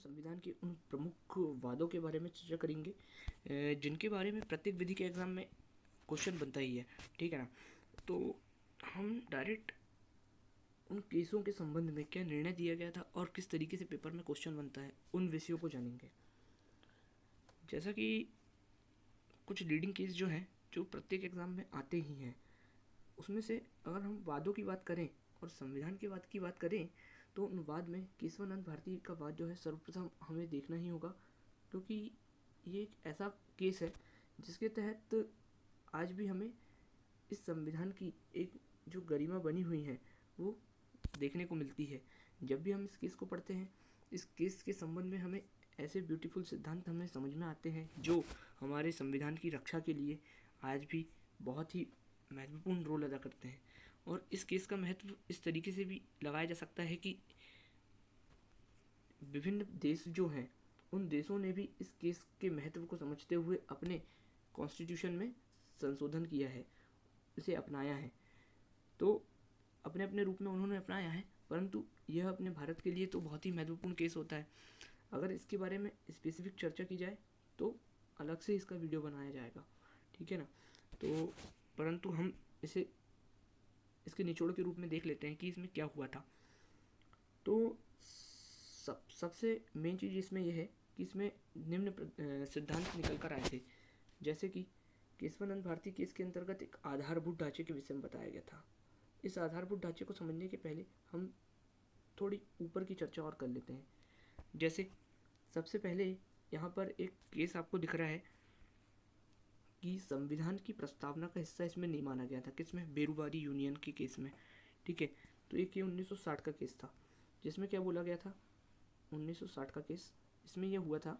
संविधान के उन प्रमुख वादों के बारे में चर्चा करेंगे जिनके बारे में प्रत्येक विधि के एग्जाम में क्वेश्चन बनता ही है, ठीक है ना। तो हम डायरेक्ट उन केसों के संबंध में क्या निर्णय दिया गया था और किस तरीके से पेपर में क्वेश्चन बनता है, उन विषयों को जानेंगे। जैसा कि कुछ लीडिंग केस जो हैं जो प्रत्येक एग्जाम में आते ही हैं, उसमें से अगर हम वादों की बात करें और संविधान के वाद की बात करें तो उन वाद में केशवानंद भारती का वाद जो है सर्वप्रथम हमें देखना ही होगा, क्योंकि ये एक ऐसा केस है जिसके तहत आज भी हमें इस संविधान की एक जो गरिमा बनी हुई है वो देखने को मिलती है। जब भी हम इस केस को पढ़ते हैं, इस केस के संबंध में हमें ऐसे ब्यूटीफुल सिद्धांत हमें समझ में आते हैं जो हमारे संविधान की रक्षा के लिए आज भी बहुत ही महत्वपूर्ण रोल अदा करते हैं। और इस केस का महत्व इस तरीके से भी लगाया जा सकता है कि विभिन्न देश जो हैं उन देशों ने भी इस केस के महत्व को समझते हुए अपने कॉन्स्टिट्यूशन में संशोधन किया है, इसे अपनाया है। तो अपने अपने रूप में उन्होंने अपनाया है, परंतु यह अपने भारत के लिए तो बहुत ही महत्वपूर्ण केस होता है। अगर इसके बारे में स्पेसिफिक चर्चा की जाए तो अलग से इसका वीडियो बनाया जाएगा, ठीक है ना। तो परंतु हम इसे इसके निचोड़ के रूप में देख लेते हैं कि इसमें क्या हुआ था। तो सबसे मेन चीज़ इसमें यह है कि इसमें निम्न सिद्धांत निकल कर आए थे, जैसे कि केशवानंद भारती केस के अंतर्गत एक आधारभूत ढांचे के विषय में बताया गया था। इस आधारभूत ढांचे को समझने के पहले हम थोड़ी ऊपर की चर्चा और कर लेते हैं। जैसे सबसे पहले यहाँ पर एक केस आपको दिख रहा है कि संविधान की प्रस्तावना का हिस्सा इसमें नहीं माना गया था, किसमें, बेरूबारी यूनियन के केस में, ठीक है। तो एक ये 1960 का केस था जिसमें क्या बोला गया था, 1960 का केस, इसमें यह हुआ था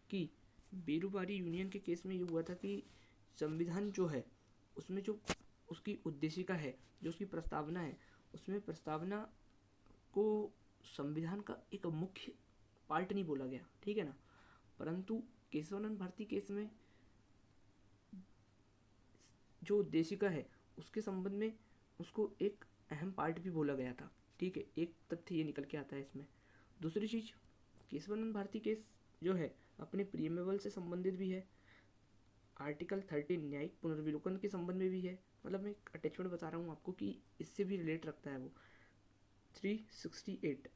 कि बेरूबारी यूनियन के केस में ये हुआ था कि संविधान जो है उसमें जो उसकी उद्देशिका है, जो उसकी प्रस्तावना है, उसमें प्रस्तावना को संविधान का एक मुख्य पार्ट नहीं बोला गया, ठीक है ना। परंतु केशवानंद भारती केस में जो उद्देशिका है उसके संबंध में उसको एक अहम पार्ट भी बोला गया था, ठीक है। एक तथ्य ये निकल के आता है इसमें। दूसरी चीज़, केशवानंद भारती केस जो है अपने प्रीएम्बल से संबंधित भी है, आर्टिकल 13 न्यायिक पुनर्विलोकन के संबंध में भी है। मतलब मैं एक अटैचमेंट बता रहा हूँ आपको कि इससे भी रिलेट रखता है वो। 368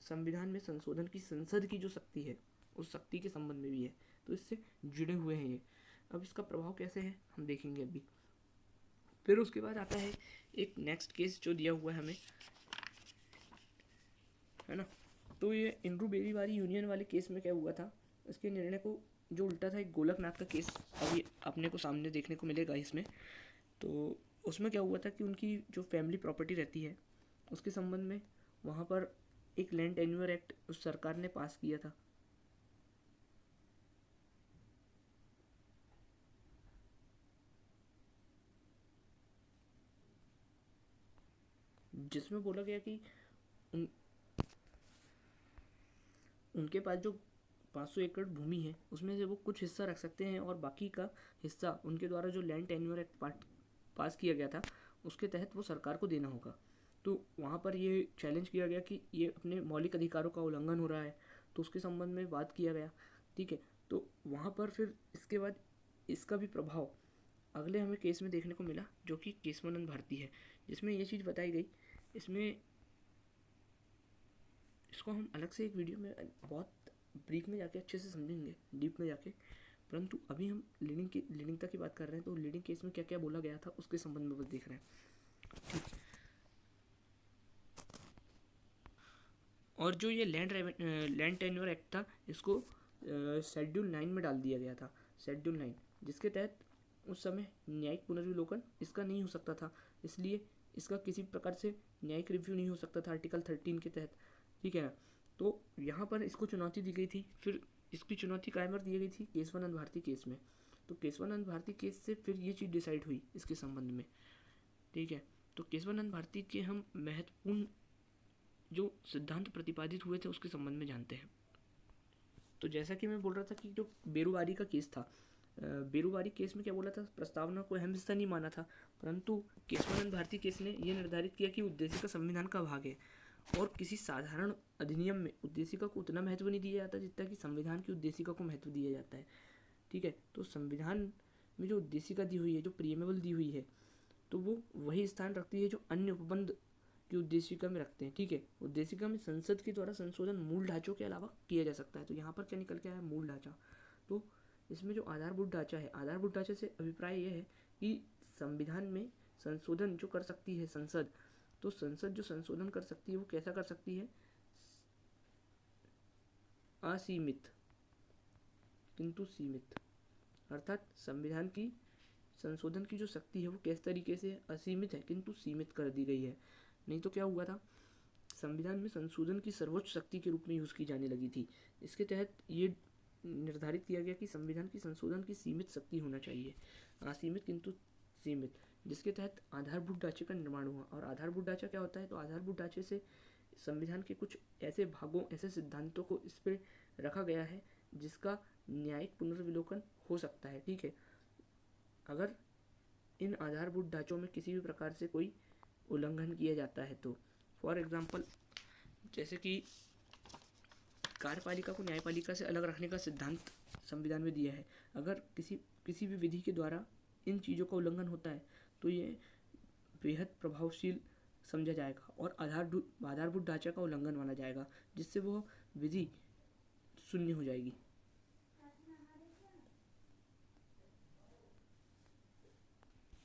संविधान में संशोधन की संसद की जो शक्ति है उस शक्ति के संबंध में भी है, तो इससे जुड़े हुए हैं ये। अब इसका प्रभाव कैसे है हम देखेंगे अभी। फिर उसके बाद आता है एक नेक्स्ट केस जो दिया हुआ है हमें, है ना। तो ये इंड्रू बेरीबारी यूनियन वाले केस में क्या हुआ था, इसके निर्णय को जो उल्टा था एक गोलकनाथ का केस अभी अपने को सामने देखने को मिलेगा इसमें। तो उसमें क्या हुआ था कि उनकी जो फैमिली प्रॉपर्टी रहती है उसके संबंध में वहाँ पर एक लैंड टेन्योर एक्ट उस सरकार ने पास किया था, जिसमें बोला गया कि उनके पास जो 500 एकड़ भूमि है उसमें से वो कुछ हिस्सा रख सकते हैं और बाकी का हिस्सा उनके द्वारा जो लैंड टेन्योर एक्ट पास किया गया था उसके तहत वो सरकार को देना होगा। तो वहाँ पर ये चैलेंज किया गया कि ये अपने मौलिक अधिकारों का उल्लंघन हो रहा है, तो उसके संबंध में बात किया गया, ठीक है। तो वहाँ पर फिर इसके बाद इसका भी प्रभाव अगले हमें केस में देखने को मिला जो कि केशवानंद भारती है, जिसमें ये चीज़ बताई गई। इसमें इसको हम अलग से एक वीडियो में बहुत ब्रीफ में जाके अच्छे से समझेंगे, डीप में जाके। परंतु अभी हम लीडिंगता की बात कर रहे हैं, तो लीडिंग केस में क्या क्या बोला गया था उसके संबंध में बस देख रहे हैं, ठीक। और जो ये लैंड टेन्योर एक्ट था इसको शेड्यूल 9 में डाल दिया गया था, शेड्यूल 9, जिसके तहत उस समय न्यायिक पुनर्विलोकन इसका नहीं हो सकता था, इसलिए इसका किसी प्रकार से न्यायिक रिव्यू नहीं हो सकता था आर्टिकल 13 के तहत, ठीक है ना। तो यहाँ पर इसको चुनौती दी गई थी, फिर इसकी चुनौती कायम दी गई थी केशवानंद भारती केस में। तो केशवानंद भारती केस से फिर ये चीज़ डिसाइड हुई इसके संबंध में, ठीक है। तो केशवानंद भारती के हम महत्वपूर्ण जो सिद्धांत प्रतिपादित हुए थे उसके संबंध में जानते हैं। तो जैसा कि मैं बोल रहा था कि जो बेरूबारी का केस था, बेरूबारी केस में क्या बोला था, प्रस्तावना को अहम हिस्सा नहीं माना था, परंतु केशवानंद भारती केस ने यह निर्धारित किया कि उद्देश्य का संविधान का भाग है और किसी साधारण अधिनियम में उद्देशिका को उतना महत्व नहीं दिया जाता जितना कि संविधान की उद्देशिका को महत्व दिया जाता है। ठीक है, तो संविधान में जो उद्देशिका दी हुई है, जो प्रीएमेबल दी हुई है, तो वो वही स्थान रखती है जो अन्य उपबंध की उद्देशिका में रखते हैं। ठीक है, उद्देशिका में संसद के द्वारा संशोधन मूल ढांचों के अलावा किया जा सकता है। तो यहाँ पर क्या निकल के आया, मूल ढांचा। तो इसमें जो आधारभूत ढांचा है, आधारभूत ढांचे से अभिप्राय यह है कि संविधान में संशोधन जो कर सकती है संसद, तो संसद जो संशोधन कर सकती है वो कैसा कर सकती है, असीमित किंतु सीमित। अर्थात संविधान की संशोधन की जो शक्ति है वो किस तरीके से असीमित है किंतु सीमित कर दी गई है। नहीं तो क्या हुआ था, संविधान में संशोधन की सर्वोच्च शक्ति के रूप में यूज़ की जाने लगी थी। इसके तहत ये निर्धारित किया गया कि संविधान की संशोधन की सीमित शक्ति होना चाहिए, असीमित किंतु सीमित, जिसके तहत आधारभूत ढांचे का निर्माण हुआ। और आधारभूत ढांचा क्या होता है, तो आधारभूत ढांचे से संविधान के कुछ ऐसे भागों, ऐसे सिद्धांतों को इस पर रखा गया है जिसका न्यायिक पुनर्विलोकन हो सकता है। ठीक है, अगर इन आधारभूत ढांचों में किसी भी प्रकार से कोई उल्लंघन किया जाता है तो फॉर एग्जाम्पल, जैसे कि कार्यपालिका को न्यायपालिका से अलग रखने का सिद्धांत संविधान में दिया है। अगर किसी भी विधि के द्वारा इन चीज़ों का उल्लंघन होता है तो ये बेहद प्रभावशील समझा जाएगा और आधारभूत ढांचा का उल्लंघन माना जाएगा, जिससे वो विधि शून्य हो जाएगी।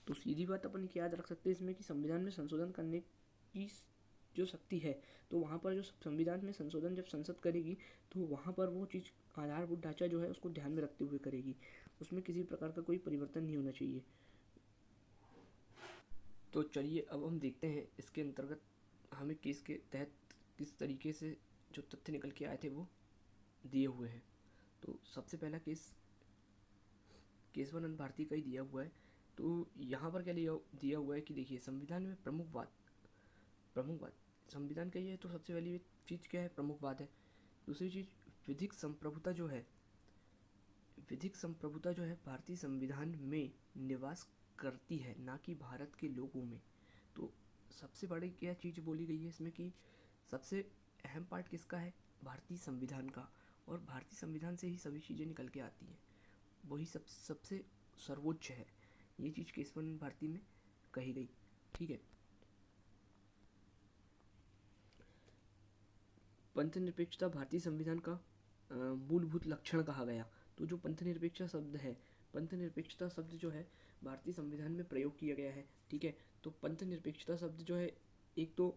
तो सीधी बात अपन क्या याद रख सकते हैं इसमें कि संविधान में संशोधन करने की जो शक्ति है, तो वहाँ पर जो संविधान में संशोधन जब संसद करेगी तो वहाँ पर वो चीज़ आधारभूत ढांचा जो है उसको ध्यान में रखते हुए करेगी, उसमें किसी प्रकार का कोई परिवर्तन नहीं होना चाहिए। तो चलिए अब हम देखते हैं इसके अंतर्गत हमें केस के तहत किस तरीके से जो तथ्य निकल के आए थे वो दिए हुए हैं। तो सबसे पहला केस केशवानंद भारती का ही दिया हुआ है। तो यहाँ पर क्या दिया हुआ है कि देखिए, संविधान में प्रमुखवाद संविधान का ये है, तो सबसे पहली चीज़ क्या है, प्रमुखवाद है। दूसरी चीज़ विधिक संप्रभुता जो है, भारतीय संविधान में निवास करती है, ना कि भारत के लोगों में। तो सबसे बड़ी क्या चीज़ बोली गई है इसमें कि सबसे अहम पार्ट किसका है, भारतीय संविधान का, और भारतीय संविधान से ही सभी चीज़ें निकल के आती हैं, वही सबसे सर्वोच्च है। ये चीज़ केशवानंद भारती में कही गई। ठीक है, पंथ निरपेक्षता भारतीय संविधान का मूलभूत लक्षण कहा गया। तो जो पंथ निरपेक्षता शब्द है, पंथ निरपेक्षता शब्द जो है भारतीय संविधान में प्रयोग किया गया है। ठीक है, तो पंथ निरपेक्षता शब्द जो है, एक तो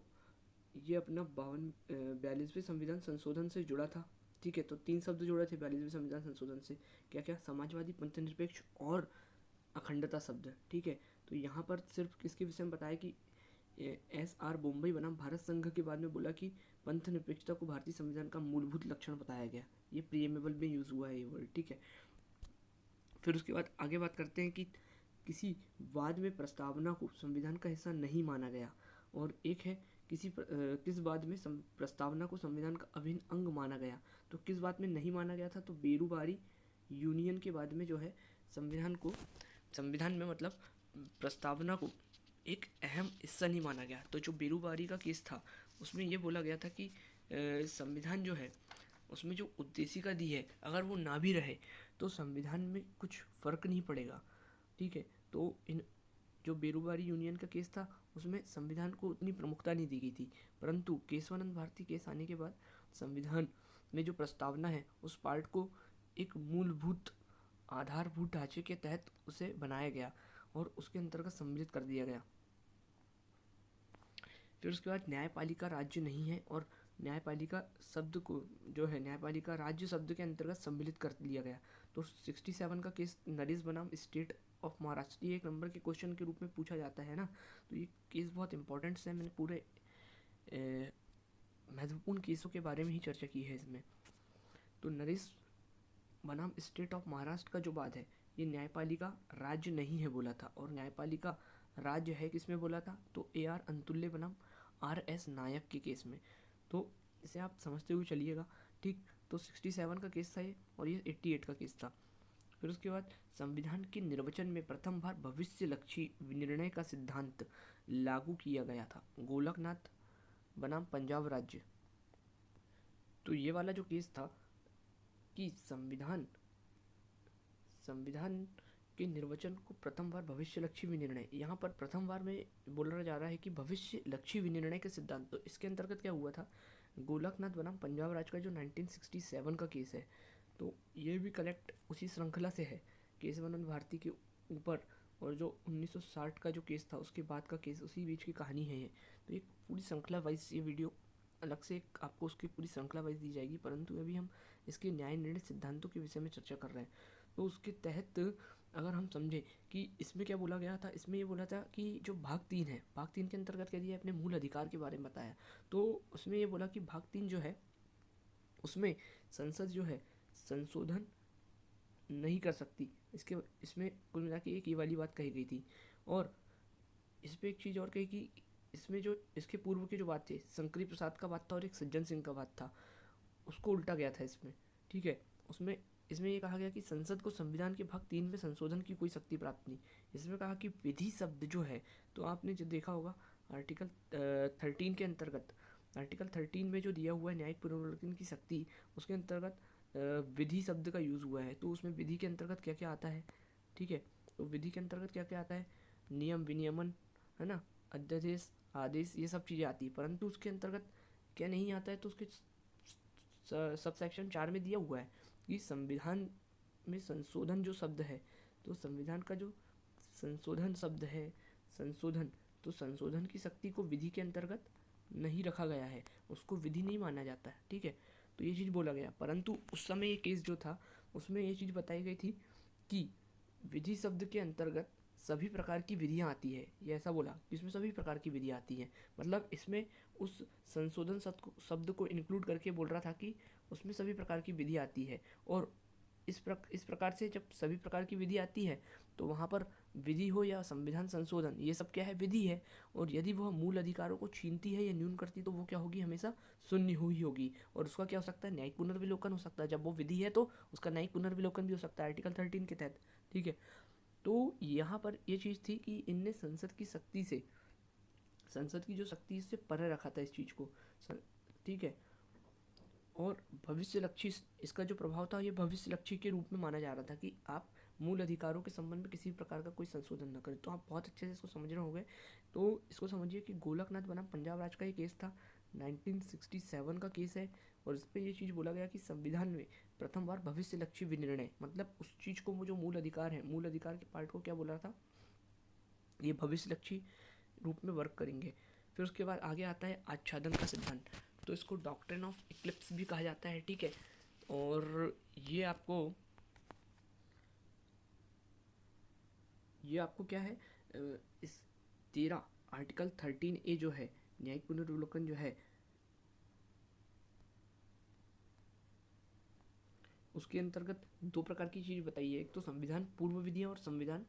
ये अपना 42वें संविधान संशोधन से जुड़ा था। ठीक है, तो 3 शब्द जुड़े थे 42वें संविधान संशोधन से, क्या क्या, समाजवादी, पंथ निरपेक्ष और अखंडता शब्द। ठीक है, तो यहाँ पर सिर्फ किसके विषय में बताया कि SR बोम्बई बनाम भारत संघ के बाद में बोला कि पंथ निरपेक्षता को भारतीय संविधान का मूलभूत लक्षण बताया गया। ये प्रीएमेबल में यूज़ हुआ है ये वर्ड। ठीक है, फिर उसके बाद आगे बात करते हैं कि किसी वाद में प्रस्तावना को संविधान का हिस्सा नहीं माना गया, और एक है किस बात में प्रस्तावना को संविधान का अभिन्न अंग माना गया। तो किस बात में नहीं माना गया था, तो बेरूबारी यूनियन के बाद में जो है संविधान में मतलब प्रस्तावना को एक अहम हिस्सा नहीं माना गया। तो जो बेरूबारी का केस था उसमें ये बोला गया था कि संविधान जो है उसमें जो उद्देशिका दी है, अगर वो ना भी रहे तो संविधान में कुछ फ़र्क नहीं पड़ेगा। ठीक है, तो इन जो बेरूबारी यूनियन का केस था उसमें संविधान को उतनी प्रमुखता नहीं दी गई थी, परंतु केशवानंद भारती केस आने के बाद संविधान में जो प्रस्तावना है उस पार्ट को एक मूलभूत आधारभूत ढांचे के तहत उसे बनाया गया और उसके अंतर्गत सम्मिलित कर दिया गया। फिर उसके बाद न्यायपालिका राज्य नहीं है, और न्यायपालिका शब्द को जो है न्यायपालिका राज्य शब्द के अंतर्गत सम्मिलित कर लिया गया। तो 67 का केस नरेश बनाम स्टेट ऑफ महाराष्ट्र, ये 1 नंबर के क्वेश्चन के रूप में पूछा जाता है ना, तो ये केस बहुत इंपॉर्टेंट है। मैंने पूरे महत्वपूर्ण केसों के बारे में ही चर्चा की है इसमें। तो नरेश बनाम स्टेट ऑफ महाराष्ट्र का जो बात है, ये न्यायपालिका राज्य नहीं है बोला था, और न्यायपालिका राज्य है किसमें बोला था, तो AR अंतुल्य बनाम RS नायक के केस में। तो इसे आप समझते हुए चलिएगा। ठीक, तो 67 का केस था ये, और ये 88 का केस था। फिर उसके बाद संविधान के निर्वचन में प्रथम बार भविष्य लक्षी निर्णय का सिद्धांत लागू किया गया था। गोलकनाथ बनाम पंजाब राज्य। तो ये वाला जो केस था कि संविधान के निर्वचन को प्रथम बार भविष्यलक्षी विनिर्णय, यहाँ पर प्रथम बार में बोला जा रहा है कि भविष्यलक्षी विनिर्णय के सिद्धांत। तो इसके अंतर्गत क्या हुआ था, गोलकनाथ बनाम पंजाब राज्य का जो 1967 का केस है, तो ये भी कलेक्ट उसी श्रृंखला से है, केशवानंद भारती के ऊपर, और जो 1960 का जो केस था उसके बाद का केस, उसी बीच की कहानी है ये। तो एक पूरी श्रृंखला वाइज ये वीडियो अलग से आपको उसकी पूरी श्रृंखला वाइज दी जाएगी, परंतु अभी हम इसके न्याय निर्णय सिद्धांतों के विषय में चर्चा कर रहे हैं। तो उसके तहत अगर हम समझें कि इसमें क्या बोला गया था, इसमें ये बोला था कि जो भाग 3 है, भाग 3 के अंतर्गत कह दिया अपने मूल अधिकार के बारे में बताया। तो उसमें ये बोला कि भाग 3 जो है उसमें संसद जो है संशोधन नहीं कर सकती। इसमें कुल मिला के एक ये वाली बात कही गई थी। और इस पर एक चीज़ और कही कि इसमें जो इसके पूर्व की जो बात थी, शंकरी प्रसाद का बात था और एक सज्जन सिंह का बात था, उसको उल्टा गया था इसमें। ठीक है, इसमें ये कहा गया कि संसद को संविधान के भाग 3 में संशोधन की कोई शक्ति प्राप्त नहीं। इसमें कहा कि विधि शब्द जो है, तो आपने जो देखा होगा आर्टिकल 13 के अंतर्गत, आर्टिकल 13 में जो दिया हुआ है न्यायिक पुनर्विलोकन की शक्ति, उसके अंतर्गत विधि शब्द का यूज़ हुआ है। तो उसमें विधि के अंतर्गत क्या क्या आता है, ठीक है, तो विधि के अंतर्गत क्या क्या आता है, नियम, विनियमन, है ना, अध्यादेश, आदेश, ये सब चीज़ें आती है। परंतु उसके अंतर्गत क्या नहीं आता है, तो उसके सब सेक्शन 4 में दिया हुआ है कि संविधान में संशोधन जो शब्द है, तो संविधान का जो संशोधन शब्द है, संशोधन, तो संशोधन की शक्ति को विधि के अंतर्गत नहीं रखा गया है, उसको विधि नहीं माना जाता है। ठीक है, तो ये चीज़ बोला गया। परंतु उस समय ये केस जो था उसमें ये चीज़ बताई गई थी कि विधि शब्द के अंतर्गत सभी प्रकार की विधियाँ आती है, ये ऐसा बोला कि इसमें सभी प्रकार की विधियाँ आती हैं। मतलब इसमें उस संशोधन शब्द को इंक्लूड करके बोल रहा था कि उसमें सभी प्रकार की विधि आती है। और इस प्रकार से जब सभी प्रकार की विधि आती है तो वहाँ पर विधि हो या संविधान संशोधन, ये सब क्या है, विधि है। और यदि वह मूल अधिकारों को छीनती है या न्यून करती, तो वो क्या होगी, हमेशा शून्य हुई होगी। और उसका क्या हो सकता है, न्यायिक पुनर्विलोकन हो सकता है। जब वो विधि है तो उसका न्यायिक पुनर्विलोकन भी हो सकता है आर्टिकल 13 के तहत। ठीक है, तो यहाँ पर ये चीज़ थी कि इनने संसद की शक्ति से, संसद की जो शक्ति इससे परे रखा था इस चीज़ को। ठीक है, और भविष्यलक्षी, इसका जो प्रभाव था ये भविष्यलक्षी के रूप में माना जा रहा था कि आप मूल अधिकारों के संबंध में किसी प्रकार का कोई संशोधन न करें। तो आप बहुत अच्छे से इसको समझ रहे होंगे। तो इसको समझिए कि गोलकनाथ बनाम पंजाब राज्य का ये केस था, 1967 का केस है। और इस पर ये चीज़ बोला गया कि संविधान में प्रथम बार भविष्यलक्षी विनिर्णय, मतलब उस चीज़ को, वो जो मूल अधिकार है, मूल अधिकार के पार्ट को क्या बोला था, ये भविष्यलक्षी रूप में वर्क करेंगे। फिर उसके बाद आगे आता है आच्छादन का सिद्धांत। तो इसको डॉक्ट्रिन ऑफ इक्लिप्स भी कहा जाता है। ठीक है, और ये आपको क्या है, इस 13 आर्टिकल 13A जो है, न्यायिक पुनर्विलोकन जो है, उसके अंतर्गत दो प्रकार की चीज़ बताई है। एक तो संविधान पूर्व विधियाँ और संविधान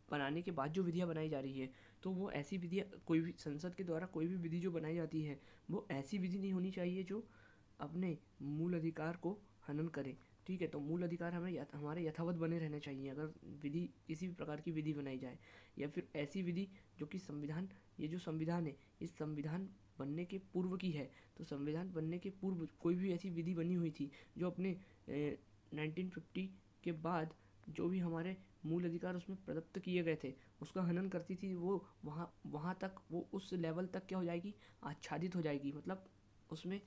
बनाने के बाद जो विधियाँ बनाई जा रही है। तो वो ऐसी विधियाँ, कोई भी संसद के द्वारा कोई भी विधि जो बनाई जाती है, वो ऐसी विधि नहीं होनी चाहिए जो अपने मूल अधिकार को हनन करे। ठीक है, तो मूल अधिकार हमारे यथावत बने रहने चाहिए अगर विधि, किसी भी प्रकार की विधि बनाई जाए। या फिर ऐसी विधि जो कि संविधान, ये जो संविधान है, इस संविधान बनने के पूर्व की है। तो संविधान बनने के पूर्व कोई भी ऐसी विधि बनी हुई थी जो अपने 1950 के बाद जो भी हमारे मूल अधिकार उसमें प्रदत्त किए गए थे उसका हनन करती थी, वो वहाँ तक, वो उस लेवल तक क्या हो जाएगी, आच्छादित हो जाएगी। मतलब उसमें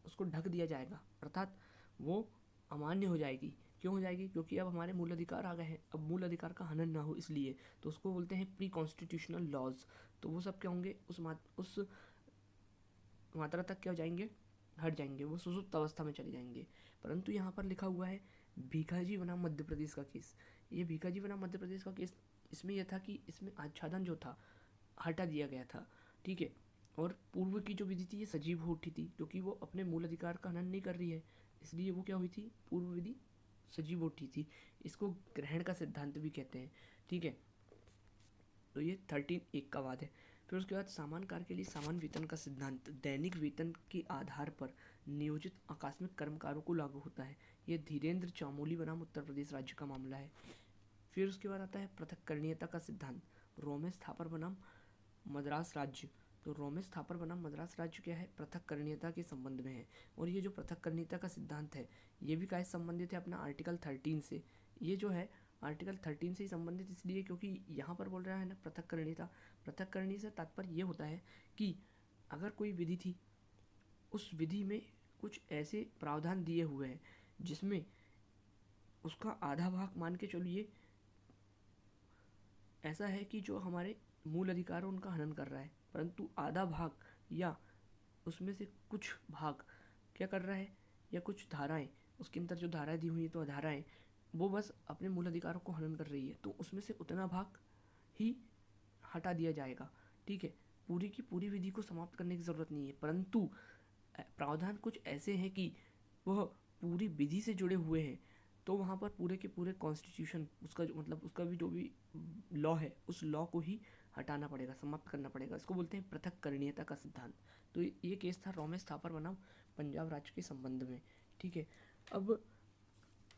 उसको ढक दिया जाएगा, अर्थात वो अमान्य हो जाएगी। क्यों हो जाएगी, क्योंकि अब हमारे मूल अधिकार आ गए हैं, अब मूल अधिकार का हनन ना हो इसलिए। तो उसको बोलते हैं प्री कॉन्स्टिट्यूशनल लॉज। तो वो सब क्या होंगे, उस मात्रा तक क्या हो जाएंगे, हट जाएंगे, वो सुसुप्त अवस्था में चले जाएंगे। परंतु यहाँ पर लिखा हुआ है भीखाजी बनाम मध्य प्रदेश का केस। ये भीखाजी बनाम मध्य प्रदेश का केस, इसमें यह था कि इसमें आच्छादन जो था हटा दिया गया था। ठीक है, और पूर्व की जो विधि थी ये सजीव हो उठी थी, क्योंकि वो अपने मूल अधिकार का हनन नहीं कर रही है, इसलिए वो क्या हुई थी, पूर्व विधि सजीव उठी थी। इसको ग्रहण का सिद्धांत भी कहते हैं। ठीक है, तो ये 13(1) का वाद है। फिर उसके बाद समान कार्य के लिए समान वेतन का सिद्धांत दैनिक वेतन के आधार पर नियोजित आकस्मिक कर्मकारों को लागू होता है। ये धीरेन्द्र चामोली बनाम उत्तर प्रदेश राज्य का मामला है। फिर उसके बाद आता है पृथक्करणीयता का सिद्धांत, रोमेश थापर बनाम मद्रास राज्य। तो रोमेश थापर बनाम मद्रास राज्य क्या है, पृथक्करणीयता के संबंध में है। और ये जो पृथक्करणीयता का सिद्धांत है ये भी क्या संबंधित है अपना आर्टिकल 13 से। ये जो है आर्टिकल 13 से ही संबंधित इसलिए क्योंकि यहाँ पर बोल रहा है ना पृथक्करणीयता। पृथक्करणीय से तात्पर्य ये होता है कि अगर कोई विधि थी, उस विधि में कुछ ऐसे प्रावधान दिए हुए हैं जिसमें उसका आधा भाग मान के चलिए ऐसा है कि जो हमारे मूल अधिकार है उनका हनन कर रहा है, परंतु आधा भाग या उसमें से कुछ भाग क्या कर रहा है, या कुछ धाराएं, उसके अंदर जो धाराएं दी हुई है तो धाराएं वो बस अपने मूल अधिकारों को हनन कर रही है, तो उसमें से उतना भाग ही हटा दिया जाएगा। ठीक है, पूरी की पूरी विधि को समाप्त करने की ज़रूरत नहीं है, परंतु प्रावधान कुछ ऐसे हैं कि वह पूरी विधि से जुड़े हुए हैं, तो वहाँ पर पूरे के पूरे कॉन्स्टिट्यूशन उसका जो मतलब उसका भी जो भी लॉ है उस लॉ को ही हटाना पड़ेगा, समाप्त करना पड़ेगा। इसको बोलते हैं पृथक्करणीयता का सिद्धांत। तो ये केस था रोमेश थापर बनाम पंजाब राज्य के संबंध में। ठीक है, अब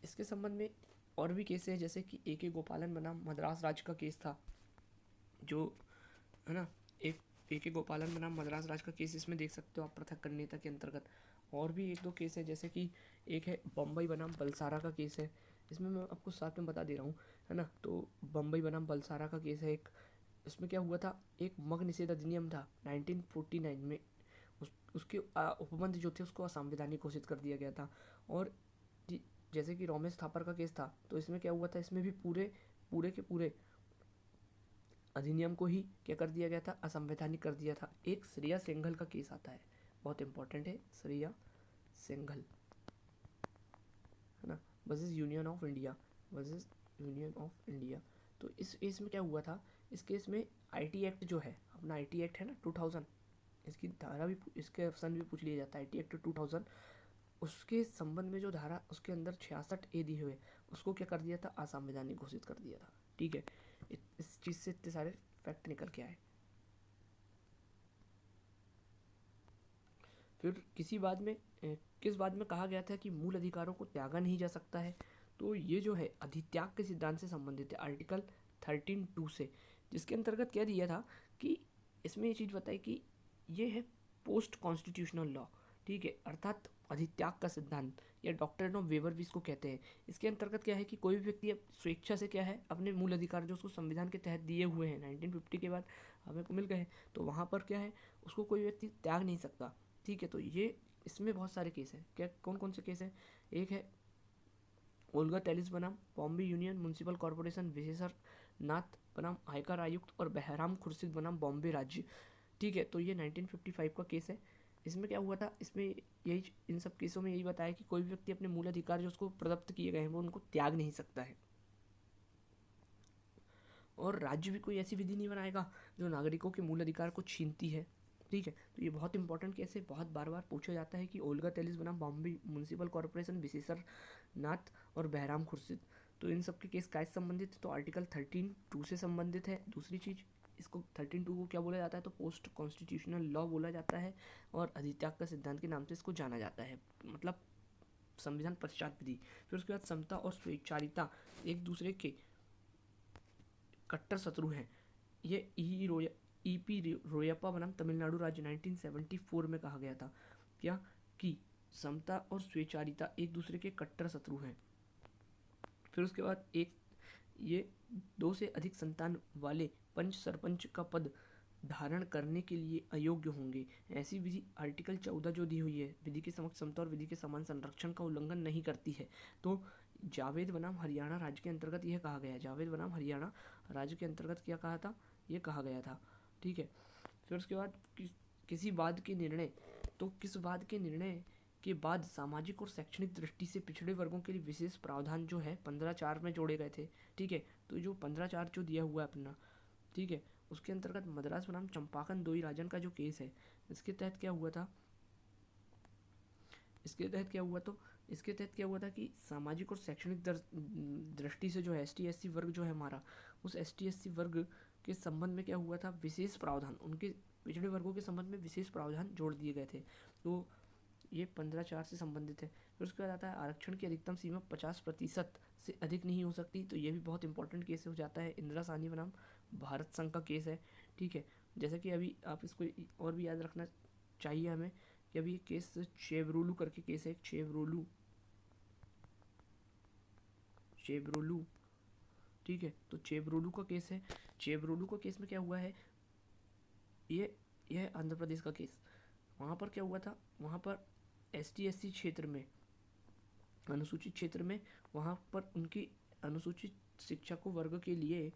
इसके संबंध में और भी केस हैं, जैसे कि ए गोपालन बनाम मद्रास राज्य का केस था, जो है ना ए गोपालन बनाम मद्रास राज्य का केस इसमें देख सकते हो आप पृथक्करणीयता के अंतर्गत। और भी एक दो केस है, जैसे कि एक है बम्बई बनाम बलसारा का केस है, इसमें मैं आपको साथ में बता दे रहा हूँ, है ना। तो बम्बई बनाम बलसारा का केस है एक, इसमें क्या हुआ था, एक मग निषेध अधिनियम था 1949 में, उसके उपबंध जो थे उसको असंवैधानिक घोषित कर दिया गया था। और जैसे कि रोमेश थापर का केस था, तो इसमें क्या हुआ था, इसमें भी पूरे के पूरे अधिनियम को ही क्या कर दिया गया था, असंवैधानिक कर दिया था। एक श्रेया सेंघल का केस आता है, बहुत इंपॉर्टेंट है, श्रेया सेंघल, है ना, वर्सेस यूनियन ऑफ इंडिया। तो इस केस में क्या हुआ था, इस केस में आईटी एक्ट जो है अपना, आईटी एक्ट है ना 2000, इसकी धारा भी, इसके ऑप्शन भी पूछ लिया जाता है, आईटी एक्ट 2000, उसके संबंध में जो धारा उसके अंदर 66A दी हुए उसको क्या कर दिया था, असंवैधानिक घोषित कर दिया था। ठीक है, इस चीज़ से इतने सारे फैक्ट निकल के आए। फिर किस बात में कहा गया था कि मूल अधिकारों को त्यागा नहीं जा सकता है, तो ये जो है अधित्याग के सिद्धांत से संबंधित है, आर्टिकल 13(2) से, जिसके अंतर्गत क्या दिया था कि इसमें ये चीज़ बताई कि ये है पोस्ट कॉन्स्टिट्यूशनल लॉ। ठीक है, अर्थात अधित्याग का सिद्धांत या डॉक्ट्रिन ऑफ वेबर भी इसको कहते हैं। इसके अंतर्गत क्या है कि कोई भी व्यक्ति अब स्वेच्छा से क्या है, अपने मूल अधिकार जो उसको संविधान के तहत दिए हुए हैं 1950 के बाद हमें को मिल गए, तो वहाँ पर क्या है, उसको कोई व्यक्ति त्याग नहीं सकता। ठीक है, तो ये इसमें बहुत सारे केस हैं, क्या कौन कौन से केस हैं, एक है ओल्गा टेलिस बनाम बॉम्बे यूनियन म्यूनसिपल कॉर्पोरेशन विशेषर नाथ बनाम आयकर आयुक्त और बहराम खुर्शीद बनाम बॉम्बे राज्य। ठीक है, तो ये 1955 का केस है। इसमें क्या हुआ था, इसमें यही इन सब केसों में यही बताया कि कोई भी व्यक्ति अपने मूल अधिकार जो उसको प्रदत्त किए गए हैं वो उनको त्याग नहीं सकता है, और राज्य भी कोई ऐसी विधि नहीं बनाएगा जो नागरिकों के मूल अधिकार को छीनती है। ठीक है, तो ये बहुत इंपॉर्टेंट केस है, बहुत बार बार पूछा जाता है कि ओल्गा टेलिस बनाम बॉम्बे म्यूनसिपल कॉर्पोरेशन विशेषर नाथ और बहराम खुर्शीद, तो इन सब के केस कैसे संबंधित, तो आर्टिकल 13(2) से संबंधित है। दूसरी चीज़, इसको 13(2) को क्या बोला जाता है, तो पोस्ट कॉन्स्टिट्यूशनल लॉ बोला जाता है, और अधित्याग का सिद्धांत के नाम से इसको जाना जाता है, मतलब संविधान पश्चात विधि। फिर उसके बाद समता और स्वेच्छारिता एक दूसरे के कट्टर शत्रु हैं। ये ईपी रोयप्पा बनाम तमिलनाडु राज्य 1974 में कहा गया था, क्या कि समता और स्वेच्छारिता एक दूसरे के कट्टर शत्रु हैं। फिर उसके बाद ये 2 से अधिक संतान वाले पंच सरपंच का पद धारण करने के लिए अयोग्य होंगे। ऐसी विधि आर्टिकल 14 जो दी हुई है, विधि के समक्ष समता और विधि के समान संरक्षण का उल्लंघन नहीं करती है। तो जावेद बनाम हरियाणा राज्य के अंतर्गत यह कहा गया है, जावेद बनाम हरियाणा राज्य के अंतर्गत क्या कहा था, ये कहा गया था। ठीक है, फिर उसके बाद किसी वाद के निर्णय, तो किस वाद के निर्णय के बाद सामाजिक और शैक्षणिक दृष्टि से पिछड़े वर्गों के लिए विशेष प्रावधान जो है 15(4) में जोड़े गए थे। ठीक है, तो जो 15(4) जो दिया हुआ है अपना, ठीक है, उसके अंतर्गत मद्रास बनाम चंपाकन दोई राजन का जो केस है, इसके तहत क्या हुआ था, इसके तहत क्या हुआ था कि सामाजिक और शैक्षणिक दृष्टि से जो है ST/SC वर्ग जो है हमारा, उस ST/SC वर्ग के संबंध में क्या हुआ था, विशेष प्रावधान, उनके पिछड़े वर्गों के संबंध में विशेष प्रावधान जोड़ दिए गए थे। तो ये 15(4) से संबंधित है। फिर उसके बाद आता है आरक्षण की अधिकतम सीमा 50% से अधिक नहीं हो सकती, तो ये भी बहुत इंपॉर्टेंट केस हो जाता है, इंदिरा साहनी बनाम भारत संघ का केस है। ठीक है, जैसा कि अभी आप इसको और भी याद रखना चाहिए हमें कि अभी केस चेवरोलू करके केस है, चेवरोलू, ठीक है। तो चेवरोलू का केस है। चेवरोलू का केस में क्या हुआ है, ये आंध्र प्रदेश का केस। वहाँ पर क्या हुआ था, वहाँ पर ST/SC क्षेत्र में, अनुसूचित क्षेत्र में, वहाँ पर उनकी अनुसूचित शिक्षकों वर्ग के लिए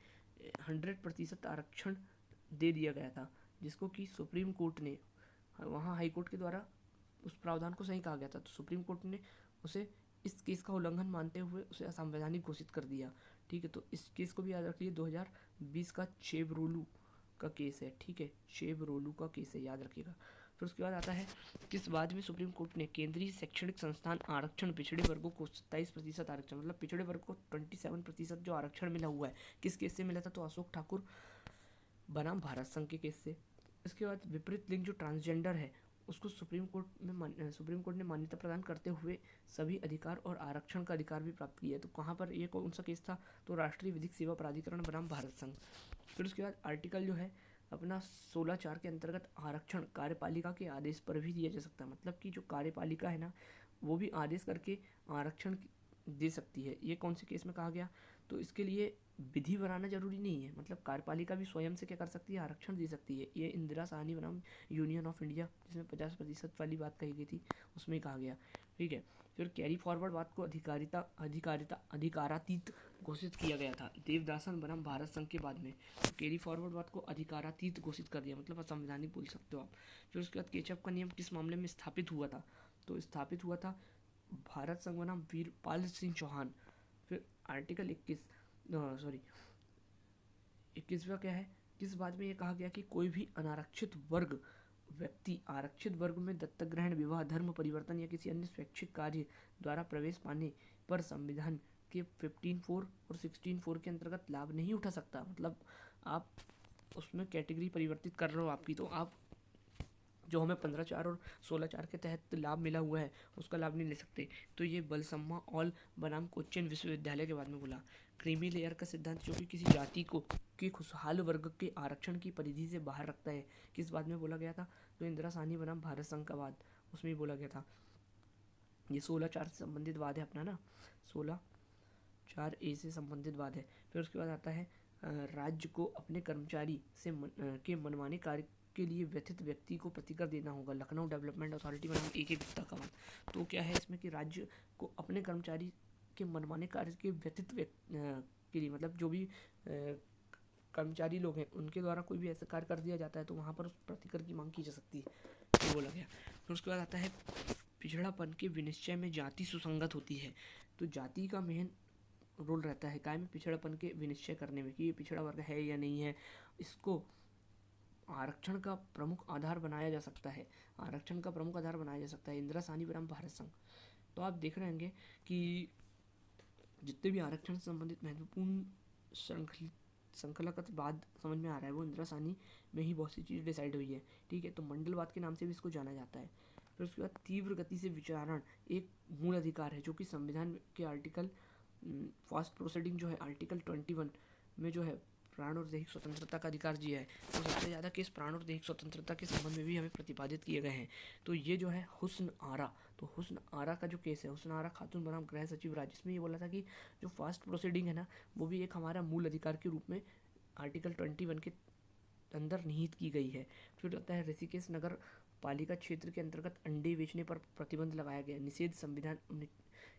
100% आरक्षण दे दिया गया था, जिसको कि सुप्रीम कोर्ट ने, वहाँ हाई कोर्ट के द्वारा उस प्रावधान को सही कहा गया था, तो सुप्रीम कोर्ट ने उसे इस केस का उल्लंघन मानते हुए उसे असंवैधानिक घोषित कर दिया। ठीक है, तो इस केस को भी याद रखिए, 2020 का चेवरोलू का केस है। ठीक है, चेवरोलू का केस है, याद रखिएगा। फिर उसके बाद आता है, किस बाद में सुप्रीम कोर्ट ने केंद्रीय शैक्षणिक संस्थान आरक्षण पिछड़े वर्गों को 27% आरक्षण, मतलब पिछड़े वर्ग को 27% जो आरक्षण मिला हुआ है, किस केस से मिला था, तो अशोक ठाकुर बनाम भारत संघ के केस से। इसके बाद विपरीत लिंग जो ट्रांसजेंडर है उसको सुप्रीम कोर्ट ने मान्यता प्रदान करते हुए सभी अधिकार और आरक्षण का अधिकार भी प्राप्त किया है। तो कहाँ पर ये कौन सा केस था, तो राष्ट्रीय विधिक सेवा प्राधिकरण बनाम भारत संघ। फिर उसके बाद आर्टिकल जो है अपना 16(4) के अंतर्गत आरक्षण कार्यपालिका के आदेश पर भी दिया जा सकता है, मतलब कि जो कार्यपालिका है ना वो भी आदेश करके आरक्षण दे सकती है। ये कौन से केस में कहा गया, तो इसके लिए विधि बनाना जरूरी नहीं है, मतलब कार्यपालिका भी स्वयं से क्या कर सकती है, आरक्षण दे सकती है। ये इंदिरा साहनी बनाम यूनियन ऑफ इंडिया, जिसमें 50% वाली बात कही गई थी, उसमें कहा गया। ठीक है, फिर कैरी फॉरवर्ड बात को अधिकारातीत घोषित किया गया था देवदासन बनाम भारत संघ के बाद में। तो कैरी फॉरवर्ड बात को अधिकारातीत घोषित कर दिया, मतलब असंवैधानिक बोल सकते हो आप। फिर उसके बाद केचप का नियम किस मामले में स्थापित हुआ था, तो स्थापित हुआ था भारत संघ बनाम वीरपाल सिंह चौहान। फिर आर्टिकल 21वां क्या है, किस बात में ये कहा गया कि कोई भी अनारक्षित वर्ग व्यक्ति आरक्षित वर्ग में दत्तक ग्रहण, विवाह, धर्म परिवर्तन या किसी अन्य स्वैच्छिक कार्य द्वारा प्रवेश पाने पर संविधान के 15(4) और 16(4) के अंतर्गत लाभ नहीं उठा सकता। मतलब आप उसमें कैटेगरी परिवर्तित कर रहे हो आपकी, तो आप जो हमें 15(4) और 16(4) के तहत लाभ मिला हुआ है उसका लाभ नहीं ले सकते। तो ये बलसम्मा ऑल बनाम कोचिन विश्वविद्यालय के बाद में बोला। क्रीमी लेयर का सिद्धांत जो कि किसी जाति को कि खुशहाल वर्ग के आरक्षण की परिधि से बाहर रखता है, किस बाद में बोला गया था, तो इंदिरा साहनी बनाम भारत संघ का वाद, उसमें ही बोला गया था। ये 16(4) से संबंधित वाद है अपना ना, 16(4)A से संबंधित वाद है। फिर उसके बाद आता है राज्य को अपने कर्मचारी से के मनमाने कार्य के लिए व्यथित व्यक्ति को प्रतिकर देना होगा, लखनऊ डेवलपमेंट अथॉरिटी बनाम A.K. गुप्ता का वाद। तो क्या है इसमें कि राज्य को अपने कर्मचारी के मनमाने कार्य के व्यथित के लिए, मतलब जो भी कर्मचारी लोग हैं उनके द्वारा कोई भी ऐसा कार्य कर दिया जाता है तो वहाँ पर उस प्रतिकर की मांग की जा सकती है, ये बोला गया। फिर उसके बाद आता है पिछड़ापन के विनिश्चय में जाति सुसंगत होती है। तो जाति का मेन रोल रहता है काय में, पिछड़ापन के विनिश्चय करने में कि ये पिछड़ा वर्ग है या नहीं है। इसको आरक्षण का प्रमुख आधार बनाया जा सकता है, आरक्षण का प्रमुख आधार बनाया जा सकता है। इंदिरा साहनी बनाम भारत संघ। तो आप देख रहे होंगे कि जितने भी आरक्षण से संबंधित महत्वपूर्ण श्रृंखलागत बाद समझ में आ रहा है वो इंदिरा साहनी में ही बहुत सी चीज़ डिसाइड हुई है। ठीक है, तो मंडलवाद के नाम से भी इसको जाना जाता है। फिर उसके बाद तीव्र गति से विचारण एक मूल अधिकार है जो कि संविधान के आर्टिकल फास्ट प्रोसीडिंग जो है आर्टिकल 21 में जो है प्राण और दैहिक स्वतंत्रता का अधिकार दिया है। तो सबसे ज़्यादा केस प्राण और दैहिक स्वतंत्रता के संबंध में भी हमें प्रतिपादित किए गए हैं। तो ये जो है हुस्न आरा, तो हुस्न आरा का जो केस है, हुस्न आरा खातून बनाम गृह सचिव राज्य, इसमें ये बोला था कि जो फास्ट प्रोसीडिंग है ना वो भी एक हमारा मूल अधिकार के रूप में आर्टिकल 21 के अंदर निहित की गई है। फिर आता है ऋषिकेश नगर पालिका क्षेत्र के अंतर्गत अंडे बेचने पर प्रतिबंध लगाया गया, निषेध संविधान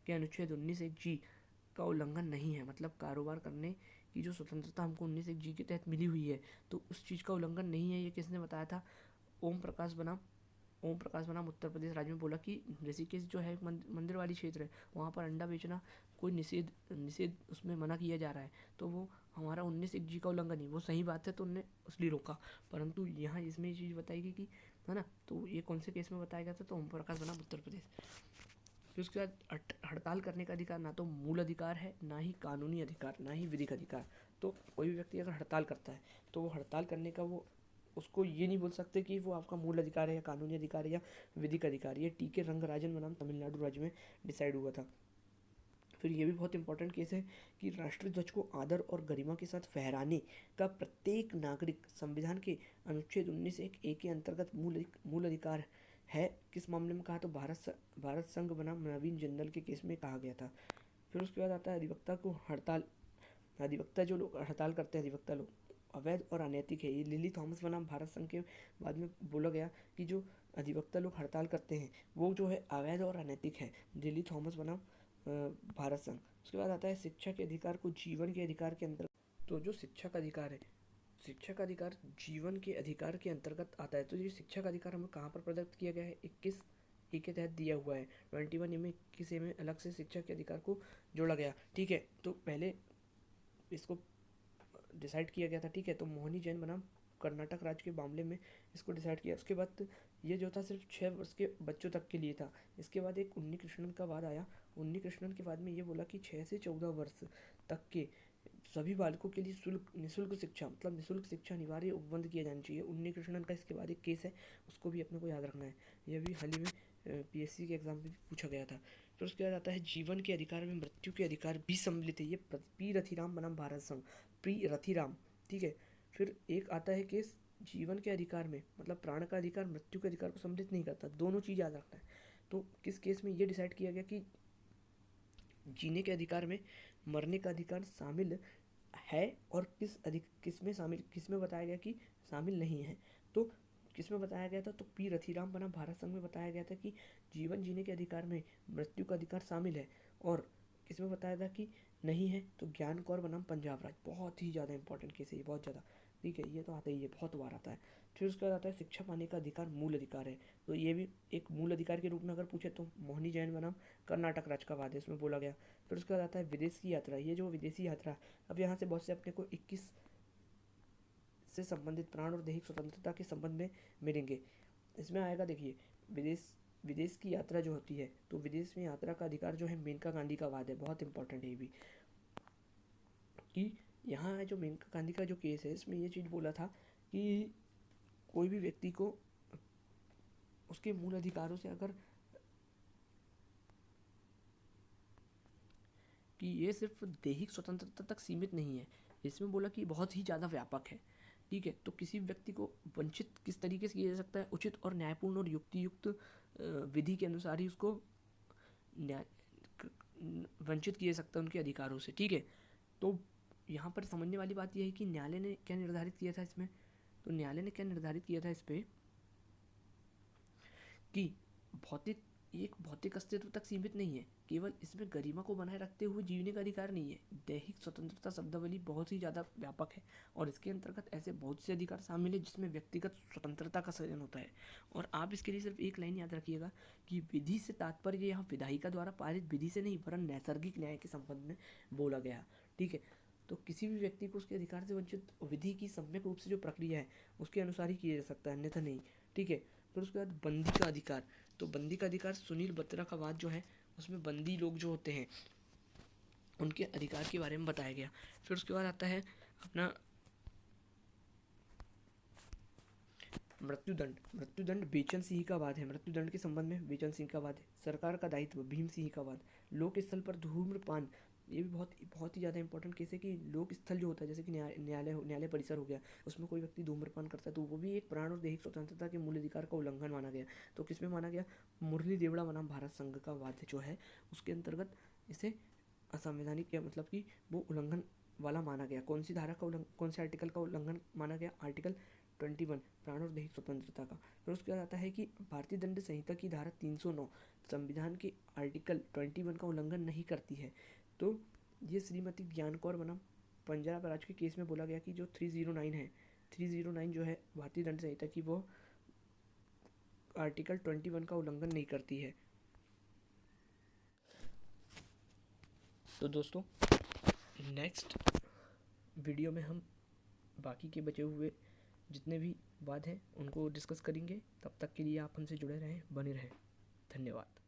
के अनुच्छेद 19(1)(g) का उल्लंघन नहीं है, मतलब कारोबार करने की जो स्वतंत्रता हमको 19(1)(g) के तहत मिली हुई है तो उस चीज़ का उल्लंघन नहीं है। ये किसने बताया था, ओम प्रकाश बनाम उत्तर प्रदेश राज्य में बोला कि ऋषिकेश जो है मंदिर वाली क्षेत्र है, वहाँ पर अंडा बेचना कोई निषेध उसमें मना किया जा रहा है, तो वो हमारा 19(1)(g) का उल्लंघन नहीं, वो सही बात है तो उनने उसलिए रोका। परंतु यहाँ इसमें ये चीज़ बताई गई कि है ना, तो ये कौन से केस में बताया गया था, तो ओम प्रकाश बनाम उत्तर प्रदेश। फिर उसके बाद हड़ताल करने का अधिकार ना तो मूल अधिकार है, ना ही कानूनी अधिकार, ना ही विधिक अधिकार। तो कोई भी व्यक्ति अगर हड़ताल करता है तो वो हड़ताल करने का वो उसको ये नहीं बोल सकते कि वो आपका मूल अधिकार है या कानूनी अधिकार है या विधिक अधिकार। ये टी के रंगराजन बनाम तमिलनाडु राज्य में डिसाइड हुआ था। फिर ये भी बहुत इंपॉर्टेंट केस है कि राष्ट्रीय ध्वज को आदर और गरिमा के साथ फहराने का प्रत्येक नागरिक संविधान के अनुच्छेद 19(1)(a) के अंतर्गत मूल अधिकार है। किस मामले में कहा? तो भारत संघ बनाम नवीन जिंदल के केस में कहा गया था। फिर उसके बाद आता है अधिवक्ता जो लोग हड़ताल करते हैं, अधिवक्ता लोग अवैध और अनैतिक है। ये लिली थॉमस बनाम भारत संघ के बाद में बोला गया कि जो अधिवक्ता लोग हड़ताल करते हैं वो जो है अवैध और अनैतिक है, लिली थॉमस बनाम भारत संघ। उसके बाद आता है शिक्षा के अधिकार को जीवन के अधिकार के अंतर्गत। तो जो शिक्षा का अधिकार है, शिक्षा का अधिकार जीवन के अधिकार के अंतर्गत आता है। तो ये शिक्षा का अधिकार हमें कहाँ पर प्रदत्त किया गया है? 21(a) के तहत दिया हुआ है। 21(a) में 21(a) में अलग से शिक्षा के अधिकार को जोड़ा गया। ठीक है, तो पहले इसको डिसाइड किया गया था। ठीक है, तो मोहनी जैन बनाम कर्नाटक राज्य के मामले में इसको डिसाइड किया। उसके बाद ये जो था सिर्फ 6 वर्ष के बच्चों तक के लिए था। इसके बाद एक उन्नी कृष्णन का वाद आया। उन्नी कृष्णन के बाद में ये बोला कि 6 से 14 वर्ष तक के सभी बालकों के लिए निःशुल्क शिक्षा, मतलब निःशुल्क शिक्षा अनिवार्य उपबंध किया जाना चाहिए। उन्नी कृष्णन का इसके बाद एक केस है, उसको भी अपने को याद रखना है। यह भी हाल ही में PSC के एग्जाम में भी पूछा गया था। फिर उसके बाद आता है जीवन के अधिकार में मृत्यु के अधिकार भी सम्मिलित है। ये पी रथिराम बनाम भारत संघ, प्री रथिराम। ठीक है, फिर एक आता है केस जीवन के अधिकार में, मतलब प्राण का अधिकार मृत्यु के अधिकार को सम्मिलित नहीं करता, दोनों चीज़ याद रखना है। तो किस केस में ये डिसाइड किया गया कि जीने के अधिकार में मरने का अधिकार शामिल है, और किस में बताया गया कि शामिल नहीं है। तो किस में बताया गया था? तो पी रथिराम बनाम भारत संघ में बताया गया था कि जीवन जीने के अधिकार में मृत्यु का अधिकार शामिल है, और किस में बताया था कि नहीं है? तो ज्ञान कौर बनाम पंजाब राज्य। बहुत ही ज़्यादा इंपॉर्टेंट केस है ये, बहुत ज़्यादा। ठीक है, ये तो आता ही है, बहुत बार आता है। फिर उसके बाद आता है शिक्षा पाने का अधिकार मूल अधिकार है। तो ये भी एक मूल अधिकार के रूप में अगर पूछे तो मोहनी जैन बनाम कर्नाटक राज्य का वाद है, इसमें बोला गया। फिर उसके बाद आता है विदेश की यात्रा। ये जो विदेशी यात्रा, अब यहाँ से बहुत से अपने को 21 से संबंधित प्राण और दैहिक स्वतंत्रता के संबंध में मिलेंगे। इसमें आएगा, देखिए, विदेश की यात्रा जो होती है, तो विदेश में यात्रा का अधिकार जो है मेनका गांधी का वाद है, बहुत इंपॉर्टेंट है ये भी। कि यहाँ जो मेनका गांधी का जो केस है, इसमें ये चीज़ बोला था कि कोई भी व्यक्ति को उसके मूल अधिकारों से अगर, कि ये सिर्फ दैहिक स्वतंत्रता तक सीमित नहीं है, इसमें बोला कि बहुत ही ज़्यादा व्यापक है। ठीक है, तो किसी व्यक्ति को वंचित किस तरीके से किया जा सकता है? उचित और न्यायपूर्ण और युक्तियुक्त विधि के अनुसार ही उसको वंचित किया जा सकता है उनके अधिकारों से। ठीक है, तो यहाँ पर समझने वाली बात यह है कि न्यायालय ने क्या निर्धारित किया था इसमें? तो न्यायालय ने क्या निर्धारित किया था इस पे कि भौतिक अस्तित्व तक सीमित नहीं है, केवल इसमें गरिमा को बनाए रखते हुए जीने का अधिकार नहीं है। दैहिक स्वतंत्रता शब्दावली बहुत ही ज़्यादा व्यापक है, और इसके अंतर्गत ऐसे बहुत से अधिकार शामिल है जिसमें व्यक्तिगत स्वतंत्रता का सृजन होता है। और आप इसके लिए सिर्फ एक लाइन याद रखिएगा कि विधि से तात्पर्य यहाँ विधायिका द्वारा पारित विधि से नहीं, वरन नैसर्गिक न्याय के संबंध में बोला गया। ठीक है, तो किसी भी व्यक्ति को उसके अधिकार से वंचित विधि की सम्यक रूप से जो प्रक्रिया है उसके अनुसार ही किया जा सकता है, अन्यथा नहीं। ठीक है, फिर उसके बाद बंदी का अधिकार। तो बंदी का अधिकार, सुनील बत्रा का वाद जो है उसमें बंदी लोग जो होते हैं उनके अधिकार के बारे में बताया गया। फिर उसके बाद आता है अपना मृत्युदंड बेचन सिंह का वाद है। मृत्युदंड के संबंध में बेचन सिंह का वाद है। सरकार का दायित्व, भीम सिंह का वाद। लोक स्थल पर धूम्रपान, ये भी बहुत ही ज़्यादा इंपॉर्टेंट केस है कि लोक स्थल जो होता है, जैसे कि न्यायालय परिसर हो गया, उसमें कोई व्यक्ति धूम्रपान करता है तो वो भी एक प्राण और दैहिक स्वतंत्रता के मूल अधिकार का उल्लंघन माना गया। तो किसमें माना गया? मुरली देवड़ा बनाम भारत संघ का वाद जो है उसके अंतर्गत इसे असंवैधानिक, या मतलब कि वो उल्लंघन वाला माना गया। कौन सी धारा का कौन से आर्टिकल का उल्लंघन माना गया? आर्टिकल 21, प्राण और दैहिक स्वतंत्रता का। फिर उसके बाद आता है कि भारतीय दंड संहिता की धारा 309 संविधान के आर्टिकल 21 का उल्लंघन नहीं करती है। तो ये श्रीमती ज्ञान कौर बनाम पंजाब राज्य के केस में बोला गया कि जो 309 है, 309 जो है भारतीय दंड संहिता की, वो आर्टिकल 21 का उल्लंघन नहीं करती है। तो दोस्तों, नेक्स्ट वीडियो में हम बाकी के बचे हुए जितने भी वाद हैं उनको डिस्कस करेंगे। तब तक के लिए आप हमसे जुड़े रहें, बने रहें। धन्यवाद।